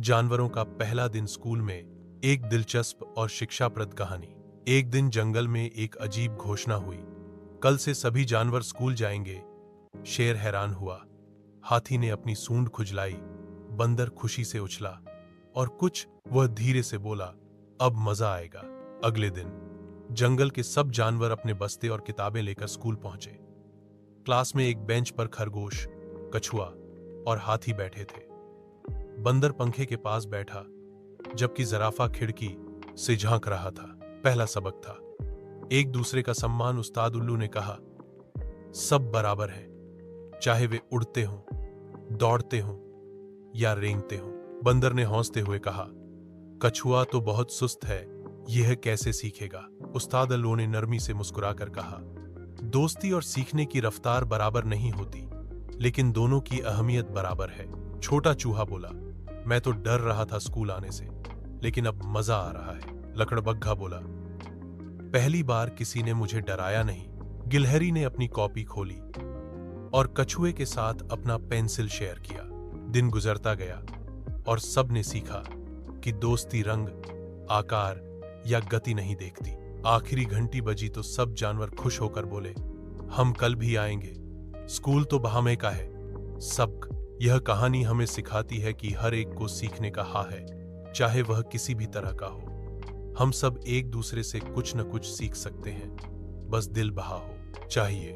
जानवरों का पहला दिन स्कूल में। एक दिलचस्प और शिक्षाप्रद कहानी। एक दिन जंगल में एक अजीब घोषणा हुई, कल से सभी जानवर स्कूल जाएंगे। शेर हैरान हुआ, हाथी ने अपनी सूंड खुजलाई, बंदर खुशी से उछला और कुछ वह धीरे से बोला, अब मजा आएगा। अगले दिन जंगल के सब जानवर अपने बस्ते और किताबें लेकर स्कूल पहुंचे। क्लास में एक बेंच पर खरगोश, कछुआ और हाथी बैठे थे। बंदर पंखे के पास बैठा, जबकि जराफा खिड़की से झांक रहा था। पहला सबक था, एक दूसरे का सम्मान। उस्ताद उल्लू ने कहा, सब बराबर हैं, चाहे वे उड़ते हों, दौड़ते हों या रेंगते हों। बंदर ने हौंसते हुए कहा, कछुआ तो बहुत सुस्त है, यह कैसे सीखेगा। उस्ताद उल्लू ने नरमी से मुस्कुराकर कहा, दोस्ती और सीखने की रफ्तार बराबर नहीं होती, लेकिन दोनों की अहमियत बराबर है। छोटा चूहा बोला, मैं तो डर रहा था स्कूल आने से, लेकिन अब मजा आ रहा है। लकड़बग्घा बोला, पहली बार किसी ने मुझे डराया नहीं। गिलहरी ने अपनी कॉपी खोली और कछुए के साथ अपना पेंसिल शेयर किया। दिन गुजरता गया और सब ने सीखा कि दोस्ती रंग, आकार या गति नहीं देखती। आखिरी घंटी बजी तो सब जानवर खुश होकर बोले, हम कल भी आएंगे। स्कूल तो बहाने का है। सबक, यह कहानी हमें सिखाती है कि हर एक को सीखने का हक है, चाहे वह किसी भी तरह का हो। हम सब एक दूसरे से कुछ न कुछ सीख सकते हैं, बस दिल बहा हो चाहिए।